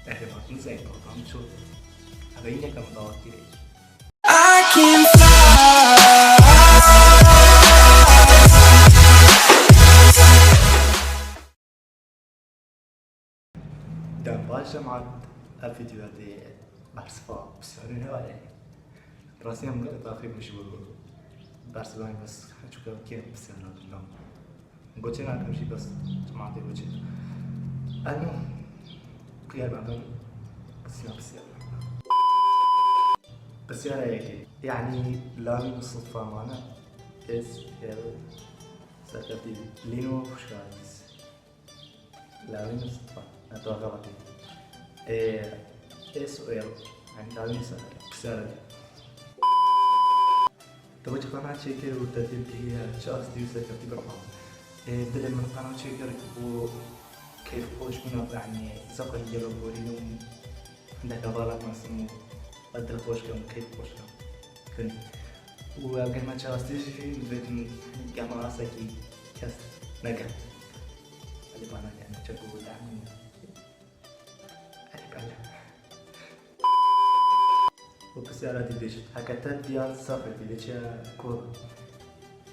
ارتباط زين طبعا شو هبينك كم ضوء كذا. I can fly. ده باشا مع الفيديوهات دي برسفا بس أنا ولا راسي هم قد تأخير مش بقول برسفا بس شو كيف بس أنا لهم قلت أنا كم شيء بس ما عندي وجه أنا قيام عندهم بس يا هيك يعني لازم الصدفة معنا إس يل سكتي لينو فشكايس لازم الصدفة أتوقعتي إس ويل يعني لازم سهل تبغى قناة شيكر وترتيب هي شخص دي سكتي برقم بدل من قناة شيكر كيف خوش منه يعني سقل يلو ولينو عندك غلط ما اسمه قدر خوش كم كيف خوش كم وقبل ما تشاستيش في بدن جامعة راسكي كاست نجا اللي بانا يعني تشبه دعمي اللي بانا وبسيارة دي ديش حكتت ديال سافر دي ديش كور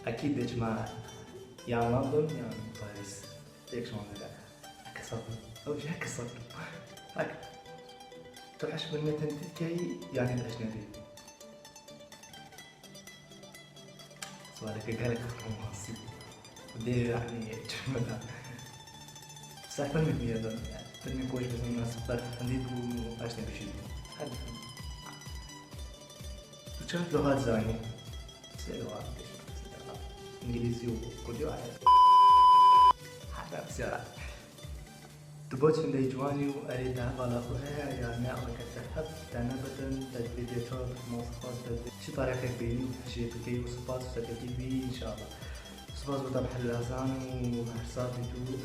أكيد ديش ما يا لندن يا باريس ديك شو عندك كسافر أو شيء كسافر هك تروحش بالمتن تكي يعني الأجنبي سؤالك قالك رومانسي ودي يعني جملة بس فيلم كبير هذا فيلم كويس بس الناس بتعرف عندي أجنبي شيء هذا وشفت لغات زانية بس لغات إنجليزي وكردي وعربي حتى بسيارة تبوت من ديجواني وأريد على أخوها يعني أعطيك الذهب تنبتا تدريبيتها مواصفات شي طريقة بيني وشي بكي وصفات وسكتي بي إن شاء الله صفات وطبح الأذان ومحرصات بدو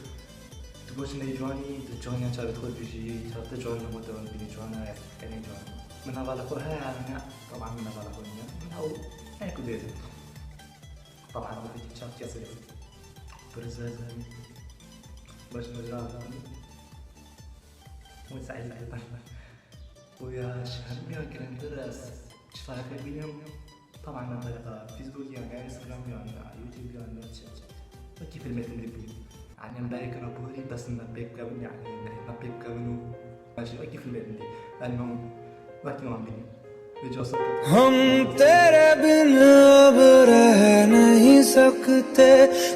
تبوت من ديجواني تجواني أنت بتخد بيجي تبت جواني مدون بيني جوانا يعني جواني من هذا أخوها يعني طبعا من هذا أخوها من هو هيك وديت طبعا أخوتي شافت يصير برزازاني باش نجرها وسعيد أيضا ويا شهرني كان درس اشترك بينهم طبعا عن طريق فيسبوك يعني انستغرام يعني يوتيوب يعني واتساب وكيف المثل اللي يعني نبارك ربوري بس نبيك كمان يعني نبيك كمان ماشي وكيف المثل المهم وقت ما بيني हम तेरे बिन अब रह नहीं सकते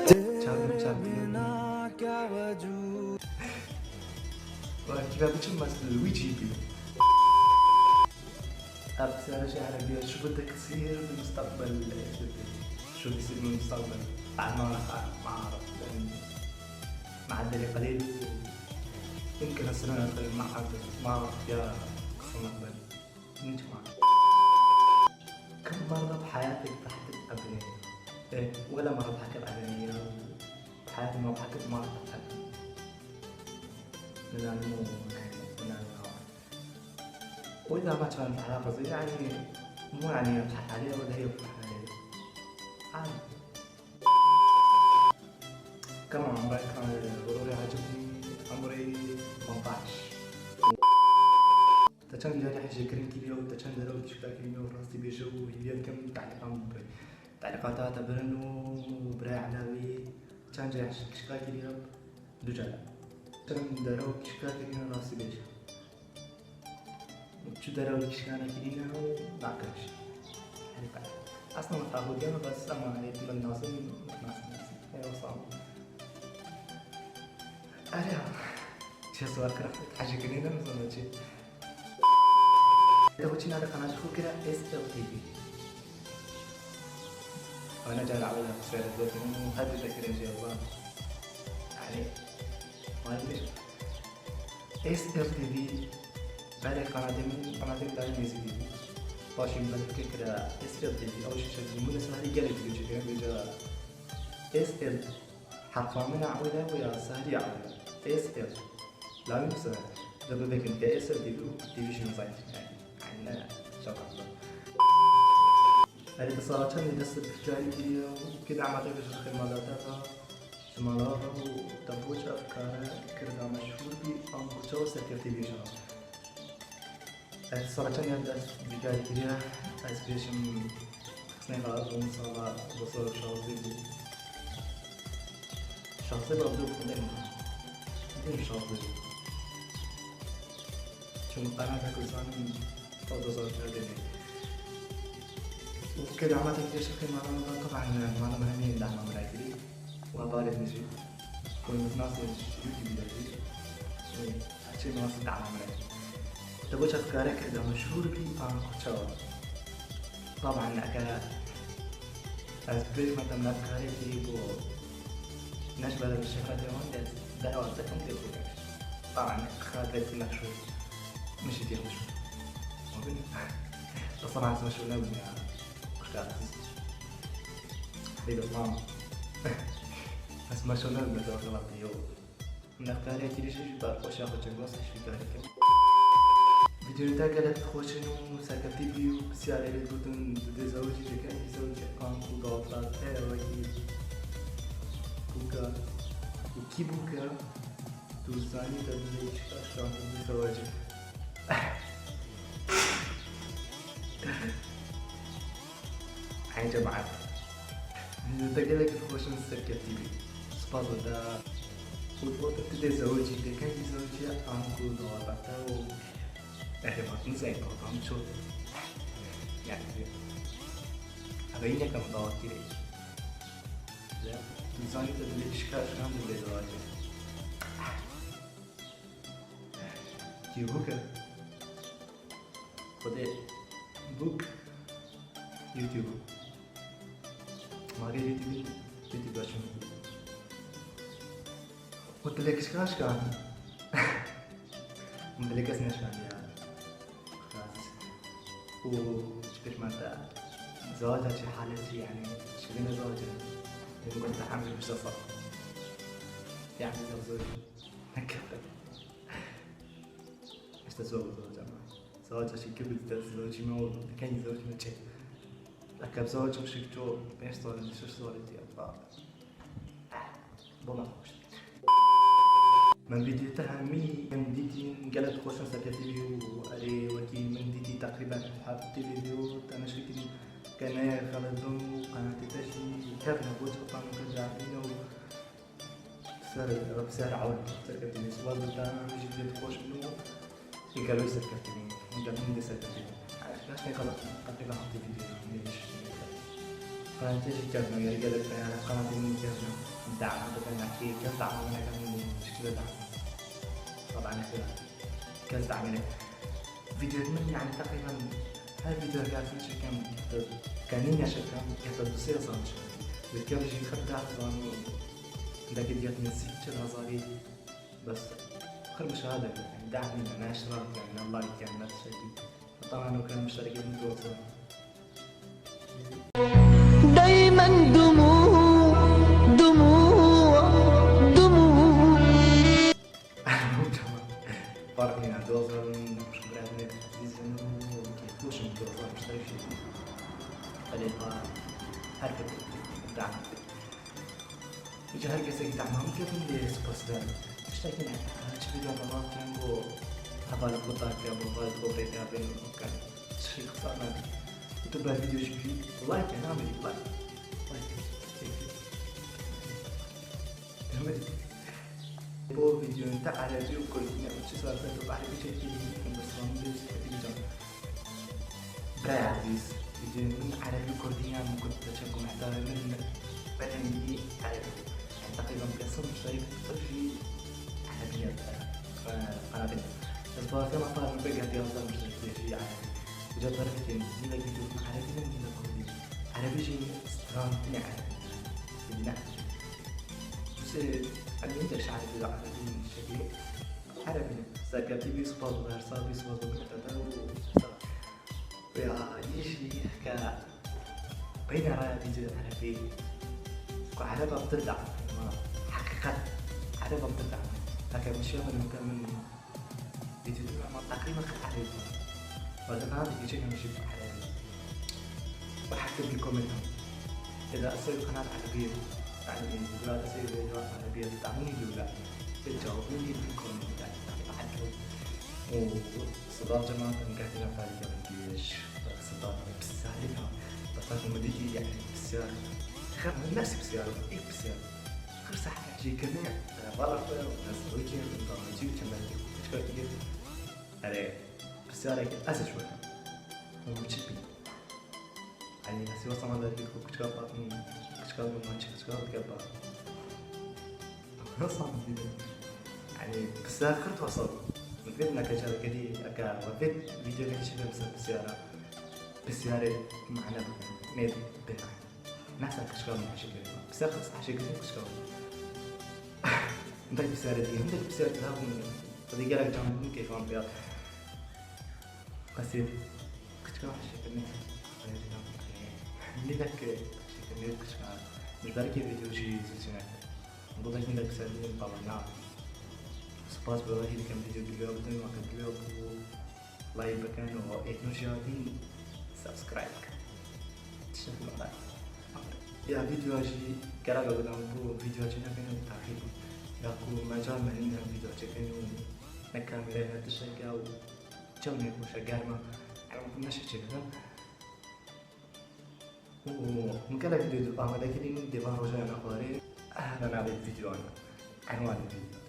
तेरे बिना क्या वजूद كيف بتشوف مثل لويجي بيو أبصر شيء عربي شو بدك تصير بالمستقبل شو بيصير بالمستقبل بعد ما ما أعرف مع الدليل قليل يمكن السنة القادمة ما أعرف يا مستقبل أنت معك كم مرة بحياتك ضحكت أبنية؟ إيه ولا مرة ضحكت أبنية بحياتي ما ضحكت مرة ضحكت من المو وإذا ما كانت علاقة زي يعني مو يعني أضحك عليها ولا هي تضحك علي عادي كم عمري كان غروري عجبني عمري 18 تكن جاري حاجة كريم كيلو تكن درو تشكا كيلو راسي بيجو هي كم تعليقات برنو برا علاوي كان جاري تشكا كيلو دوجالا تكن درو تشكا كيلو راسي بيجو شو درو تشكا كيلو ناقش أصلا متعود أنا بس أما عليك من الناس أيوة صعب أنا شو سؤال كره حاجة كريمة مثلا شيء لو كنا على قناة شو كده SLTV وأنا جاي ألعب لها بسعر الوقت إنه هذا ذكر إن شاء الله يعني ما أدري SLTV بعد قناتين دايم يزيد باشي مبلغ كده SLTV أول شيء شكل مو اسمها لي قلب فيديو كده بيجا SL حرفا من أعوده ويا سهل يعوده SL لا ينسى دبل بيكن SLTV تيفيشن سايت يعني عندنا شغل هذه اتصالات اللي دست جاي كده عملت بس خدماتها شمالها وتبوش أفكار كردا مشهور بي أم بتشوف سكرتي بيشان الصراحة كان يبدأ بقال كده أسبيشم سنين غاب ومصابة بصور شخصي برضو كلهم شخصي شو قناة كل سنة فوضى صور شغالين وكده عملت كتير شكل معنا طبعا معنا مهمين دعنا مراكلي وغبارة نجي كل ناس يوتيوب داخلي هاتشي ناس دعنا مراكلي تبغى أفكارك إذا مشهور بي كتشاور طبعا أكا أسبيل مثلا أفكاري تيبو نشبه بالشفات يوم ده وقت كم تقول طبعا خاطر مشهور مش يدير مشهور ممكن الصراحة مشهور نبني مشكلة حبيب الله بس مشهور نبني ده غلط يو من أفكاري تيجي شيء بقى وش أخذ جنبه شيء كارك فيديو تاعك تخوشنو ساكتي فيو بسيارة بدون زوجي كان زوجي كان كودا وكي بوكا وكي بوكا توزاني تبليش أشرار زوجي عين جماعة فيديو تاعك تخوشنو ساكتي فيو سبازو دا وتبتدي زوجي كان زوجي كان كودا ما زين طبعا شو يعني أغنية كم ضاع كده لا تنساني تدلي إشكال كم ولا زواج يبوك خذ بوك يوتيوب ما غير يوتيوب عشان قلت لك إشكال كان مدلك اسمه كان يا وشكل معناتها زواجها شي حالتي يعني شكلنا زواجها يمكن تحمل مش صفر يعني لو زوج هكذا مش تزوج زواجها شي كبد تزوجي مو كان زوج من شيء لكن زواج مش كتو بيش صار شو صار دي أطفال بوما من فيديو تهمي من ديتي قالت خوش نسكت فيديو وقالي وكيل من ديتي تقريبا حبت فيديو انا شكل قناة خلدون قناة تاشي كافنا بوجه طبعا كرجع فينا سعر سعر عود سكت لي سواد تاع مش فيديو خوش منو قالوا سكت لي قال من دي سكت لي عرفت كيف غلط تقريبا حطيت فيديو ليش قناة تاشي كافنا يا رجال قناة من كافنا دعم كان نحكي كان دعم انا كان مشكلة دعم طبعا كان دعم فيديو مني يعني تقريبا هاي فيديو قاعد في كان يا شكل كانت بصير صار بالكامل شيء خدع صانو ذاك ديات من ست هزاري بس خير مشاهدة يعني دعمني انا اشتركت يعني الله يكرمك شيء طبعا لو كان مشتركين متواصل دايما فرق بين الدوزر مش قادر نتزين كيفوش الدوزر مشترك شيء خليها حركة دعم يجي هرجع سكت دعمهم كيف اللي سبوستر اشتاكين هاتش فيديو مرات كانوا هبال القطع يا ابو هبال القطع يا بين كان شيء خسارة وتبع فيديو شبي لايك انا اعمل لايك بو فيديو نتاع عربي وكل شيء صار في عربي شيء بس رمز كتير براي عزيز فيديو من عربي كردية ممكن تشكو محتوى من بلندي عربي يعني تقريبا قسم شريك في عربية قناتين بس بقى ما طار من بقى ديال صار مشترك في عربي وجاب طريقتين دينا فيديو عربي دينا كردي عربي شيء سترانتني عربي بدنا بس أنا أنت شعري في العربي شكلي عربي ساكتي بيسبوظ غير صار بيسبوظ بالكتاب ويا يجي ك بين رأي فيديو عربي وعربة بترجع حقيقة عربة بترجع لكن مش يوم المكان من فيديو تقريبا عربي وهذا هذا يجي مش عربي وحكي بالكومنت إذا أسوي قناة عربية يعني لا أسوي فيديوهات عربية تدعموني ولا تجاوبوني بالكومنت يعني بعد صدام جماعة مقاعدين على الجيش صدام بسيارة بس مدتي يعني بسيارة خاف من نفسي بسيارة إيه بسيارة غير صح شي كمان غلط ناس ويكي من طعم يجيب كمان شوية كده على بسيارة أسد شوية ومشبي يعني ناس يوصل على ذلك كتكابات من كتكابات كابا وصل يعني بسيارة خرط وصل من فيدنا كجال كدي أكا وفيد فيديو كدي شبه بسيارة بسيارة معنا ميد بنا ناس كشكاو من حشي كده بسيارة خلص حشي كده كشكاو انتك بسيارة دي عندك بسيارة لهم فدي قالك جامد كيف عم بيض قصير كشكاو حشي كده اللي ذاك حشي كده كشكاو نبارك فيديو شي زيتنا نقول لك عندك بسيارة دي طبعا سباس بواهي كم فيديو بلوغ بدون ما كان بلوغ لايك بكان وإتنوشياتين سبسكرايب تشوفوا معنا يا فيديو أجي كلا قبل أن فيديو أجي نبين تعريف ياكو مجال من هنا فيديو أجي كانوا نكمل هذا الشيء أو جوني مشجع ما أنا ما كناش كذا ومكلا فيديو أما ذاك اللي ندي بارو جانا أخبارين أهلا على الفيديو أنا عنوان الفيديو